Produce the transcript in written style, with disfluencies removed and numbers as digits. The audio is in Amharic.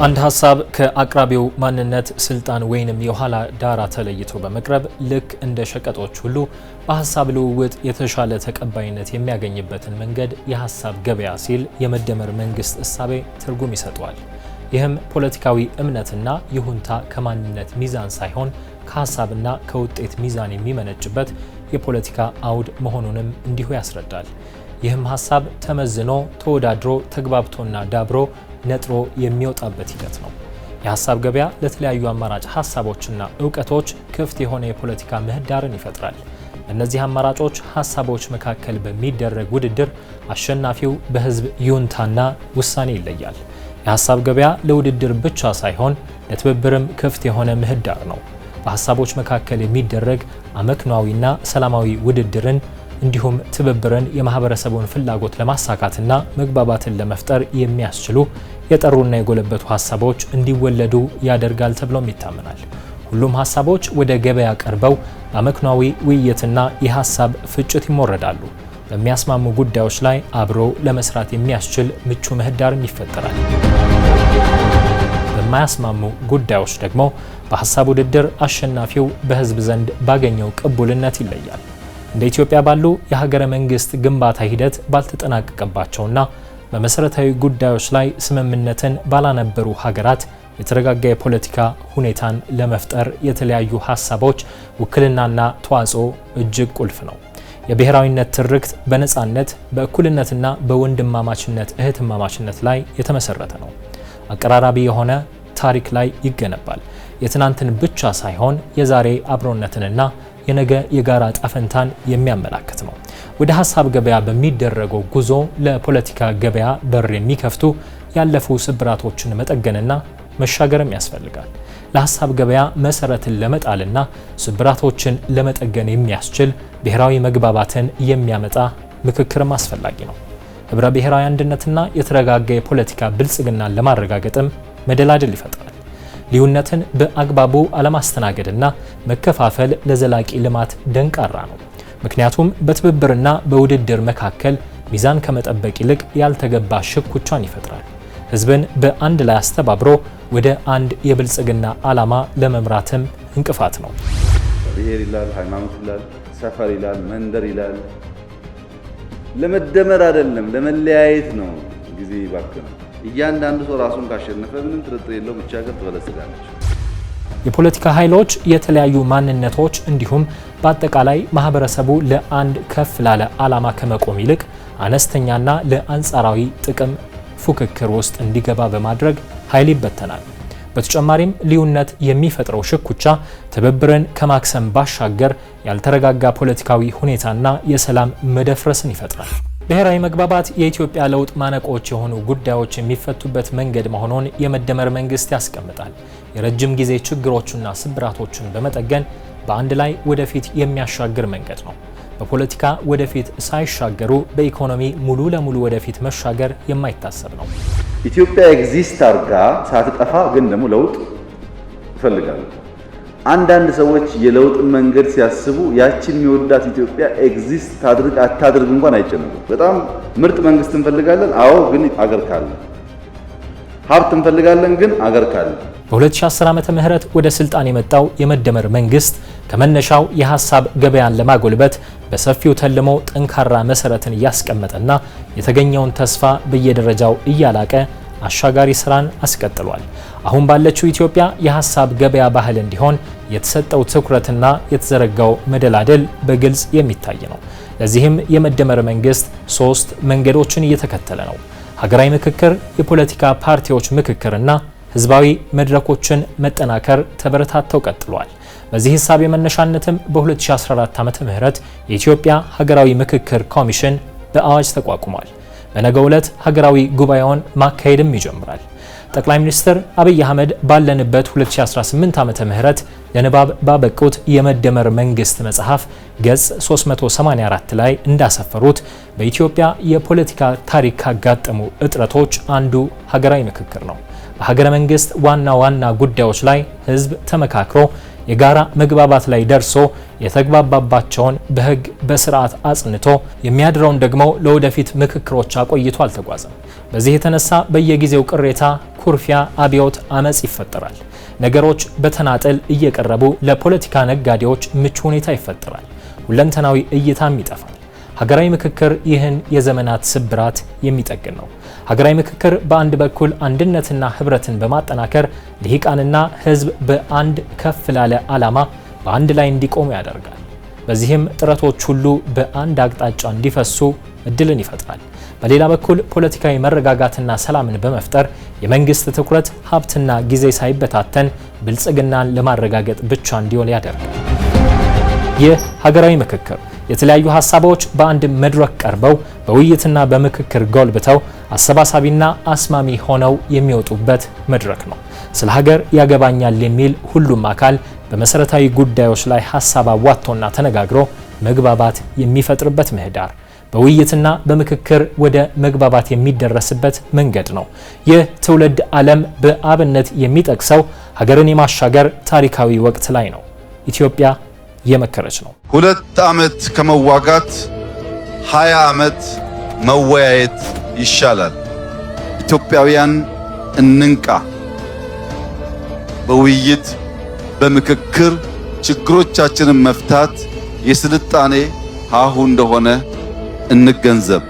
አንድ ሐሳብ ከአቅራቢው ማንነት ስልጣን ወይንም የኋላ ዳራ ተለይቶ በመቅረብ ልክ እንደ ሸቀጦች ሁሉ በሐሳብ ልውውጥ የተሻለ ተቀባይነት የሚያገኝበትን መንገድ የሐሳብ ገበያ ሲል የመደመር መንግስት እሳቤ ትርጉም ይሰጠዋል። ይህም ፖለቲካዊ እምነትና ይሁንታ ከማንነት ሚዛን ሳይሆን ከሐሳብና ከውጤት ሚዛን የሚመነጭበት የፖለቲካ አውድ መሆኑንም እንዲሁ ያስረዳል። ይህም ሐሳብ ተመዝኖ ተወዳድሮ ተግባብቶና ዳብሮ ነጥሮ የሚወጣበት ሂደት ነው። የሐሳብ ገበያ ለተለያዩ አማራጭ ሐሳቦችና ዕውቀቶች ክፍት የሆነ የፖለቲካ ምህዳርን ይፈጥራል። በእነዚህ አማራጮች ሐሳቦች መካከል በሚደረግ ውድድር አሸናፊው በህዝብ ይሁንታና ውሳኔ ይለያል። የሐሳብ ገበያ ለውድድር ብቻ ሳይሆን ለትብብርም ክፍት የሆነ ምህዳር ነው። በሐሳቦች መካከል የሚደረግ አመክኗዊና ሰላማዊ ውድድርን እንዲሁም ትብብርን የማህበረሰቡን ፍላጎት ለማሳካትና መግባባትን ለመፍጠር የሚያስችሉ የጠሩና የጎለበቱ ሐሳቦች እንዲወለዱ ያደርጋል ተብሎም ይታመናል። ሁሉም ሐሳቦች ወደ ገበያ ቀርበው በአመክኗዊ ውይይትና የሐሳብ ፍጭት ይሞረዳሉ። በሚያስማሙ ጉዳዮች ላይ አብሮ ለመስራት የሚያስችል ምቹ ምህዳርም ይፈጠራል። በማያስማሙ ጉዳዮች ደግሞ በሐሳብ ውድድር አሸናፊው በህዝብ ዘንድ ባገኘው ቅቡልነት ይለያል። እንደ ኢትዮጵያ ባሉ የሀገረ መንግስት ግንባታ ሂደት ባልተጠናቀቀባቸውና በመሰረታዊ ጉዳዮች ላይ ስምምነትን ባላነበሩ ሀገራት የተረጋጋ የፖለቲካ ሁኔታን ለመፍጠር የተለያዩ ሐሳቦች ውክልናና ተዋጽኦ እጅግ ቁልፍ ነው። የብሔራዊነት ትርክት በነጻነት በእኩልነትና በወንድማማችነት እህትማማችነት ላይ የተመሰረተ ነው። አቀራራቢ የሆነ ታሪክ ላይ ይገነባል። የትናንትን ብቻ ሳይሆን የዛሬ አብሮነትንና የነገ የጋራ ጣፈንታን የሚያመላክት ነው። ወደ ሐሳብ ገበያ በሚደረገው ጉዞ ለፖለቲካ ገበያ በር የሚከፍቱ ያለፉ ስብራቶችን መጠገንና መሻገርም ያስፈልጋል። ለሐሳብ ገበያ መሰረትን ለመጣልና ስብራቶችን ለመጠገን የሚያስችል ብሔራዊ መግባባትን የሚያመጣ ምክክርም አስፈላጊ ነው። ህብረ ብሔራዊ አንድነትና የተረጋጋ የፖለቲካ ብልጽግናን ለማረጋገጥም መደላድል ይፈጥራል። ልዩነትን በአግባቡ አለማስተናገድና መከፋፈል ለዘላቂ ልማት ደንቃራ ነው። ምክንያቱም በትብብርና በውድድር መካከል ሚዛን ከመጠበቅ ይልቅ ያልተገባ ሽኩቻን ይፈጥራል። ህዝብን በአንድ ላይ አስተባብሮ ወደ አንድ የብልጽግና ዓላማ ለመምራትም እንቅፋት ነው። ብሔር ይላል፣ ሃይማኖት ይላል፣ ሰፈር ይላል፣ መንደር ይላል። ለመደመር አይደለም ለመለያየት ነው ጊዜ ይባክናል። እያንዳንዱ ሰው ራሱን ካሸነፈ ምንም ጥርጥር የለው ብቻ ሀገር ትበለጽጋለች። የፖለቲካ ኃይሎች የተለያዩ ማንነቶች እንዲሁም በአጠቃላይ ማህበረሰቡ ለአንድ ከፍ ላለ ዓላማ ከመቆም ይልቅ አነስተኛና ለአንጻራዊ ጥቅም ፉክክር ውስጥ እንዲገባ በማድረግ ኃይል ይበተናል። በተጨማሪም ልዩነት የሚፈጥረው ሽኩቻ ትብብርን ከማክሰም ባሻገር ያልተረጋጋ ፖለቲካዊ ሁኔታና የሰላም መደፍረስን ይፈጥራል። ብሔራዊ መግባባት የኢትዮጵያ ለውጥ ማነቆች የሆኑ ጉዳዮች የሚፈቱበት መንገድ መሆኑን የመደመር መንግስት ያስቀምጣል። የረጅም ጊዜ ችግሮችና ስብራቶችን በመጠገን በአንድ ላይ ወደፊት የሚያሻግር መንገድ ነው። በፖለቲካ ወደፊት ሳይሻገሩ በኢኮኖሚ ሙሉ ለሙሉ ወደፊት መሻገር የማይታሰብ ነው። ኢትዮጵያ ኤግዚስት አርጋ ሳትጠፋ ግን ደግሞ ለውጥ ይፈልጋሉ። አንዳንድ ሰዎች የለውጥን መንገድ ሲያስቡ ያችን የሚወዳት ኢትዮጵያ ኤግዚስት ታድርግ አታድርግ እንኳን አይጨነቁም። በጣም ምርጥ መንግስት እንፈልጋለን፣ አዎ፣ ግን አገር ካለ። ሀብት እንፈልጋለን፣ ግን አገር ካለ። በ2010 ዓመተ ምህረት ወደ ስልጣን የመጣው የመደመር መንግስት ከመነሻው የሐሳብ ገበያን ለማጎልበት በሰፊው ተልሞ ጠንካራ መሰረትን እያስቀመጠና የተገኘውን ተስፋ በየደረጃው እያላቀ አሻጋሪ ስራን አስቀጥሏል። አሁን ባለችው ኢትዮጵያ የሐሳብ ገበያ ባህል እንዲሆን የተሰጠው ትኩረትና የተዘረጋው መደላደል በግልጽ የሚታይ ነው። ለዚህም የመደመር መንግስት 3 መንገዶችን እየተከተለ ነው። ሀገራዊ ምክክር፣ የፖለቲካ ፓርቲዎች ምክክርና ህዝባዊ መድረኮችን መጠናከር ተበረታተው ቀጥሏል። በዚህ ሂሳብ የመነሻነትም በ2014 ዓመተ ምህረት የኢትዮጵያ ሀገራዊ ምክክር ኮሚሽን በአዋጅ ተቋቁሟል። በነገው ዕለት ሀገራዊ ጉባኤውን ማካሄድም ይጀምራል። ጠቅላይ ሚኒስትር አብይ አህመድ ባለንበት 2018 ዓመተ ምህረት ለንባብ ባበቁት የመደመር መንግስት መጽሐፍ ገጽ 384 ላይ እንዳሰፈሩት በኢትዮጵያ የፖለቲካ ታሪክ ካጋጠሙ እጥረቶች አንዱ ሀገራዊ ምክክር ነው። በሀገረ መንግስት ዋና ዋና ጉዳዮች ላይ ህዝብ ተመካክሮ የጋራ መግባባት ላይ ደርሶ የተግባባባቸውን በህግ በስርዓት አጽንቶ የሚያድረውን ደግሞ ለወደፊት ምክክሮች አቆይቶ አልተጓዘም። በዚህ የተነሳ በየጊዜው ቅሬታ፣ ኩርፊያ፣ አብዮት፣ አመጽ ይፈጠራል። ነገሮች በተናጠል እየቀረቡ ለፖለቲካ ነጋዴዎች ምቹ ሁኔታ ይፈጠራል። ሁለንተናዊ እይታም ይጠፋል። ሀገራዊ ምክክር ይህን የዘመናት ስብራት የሚጠግን ነው። ሀገራዊ ምክክር በአንድ በኩል አንድነትና ህብረትን በማጠናከር ልሂቃንና ህዝብ በአንድ ከፍ ላለ ዓላማ በአንድ ላይ እንዲቆሙ ያደርጋል። በዚህም ጥረቶች ሁሉ በአንድ አቅጣጫ እንዲፈሱ እድልን ይፈጥራል። በሌላ በኩል ፖለቲካዊ መረጋጋትና ሰላምን በመፍጠር የመንግስት ትኩረት ሀብትና ጊዜ ሳይበታተን ብልጽግናን ለማረጋገጥ ብቻ እንዲሆን ያደርጋል። ይህ ሀገራዊ ምክክር የተለያዩ ሀሳቦች በአንድ መድረክ ቀርበው በውይይትና በምክክር ጎልብተው አሰባሳቢና አስማሚ ሆነው የሚወጡበት መድረክ ነው። ስለ ሀገር ያገባኛል የሚል ሁሉም አካል በመሰረታዊ ጉዳዮች ላይ ሀሳብ አዋጥቶና ተነጋግሮ መግባባት የሚፈጥርበት ምህዳር፣ በውይይትና በምክክር ወደ መግባባት የሚደረስበት መንገድ ነው። ይህ ትውልድ ዓለም በአብነት የሚጠቅሰው ሀገርን የማሻገር ታሪካዊ ወቅት ላይ ነው። ኢትዮጵያ የመከረች ነው። 2 ዓመት ከመዋጋት 20 ዓመት መወያየት ይሻላል። ኢትዮጵያውያን እንንቃ። በውይይት በምክክር ችግሮቻችንን መፍታት የስልጣኔ ሀሁ እንደሆነ እንገንዘብ።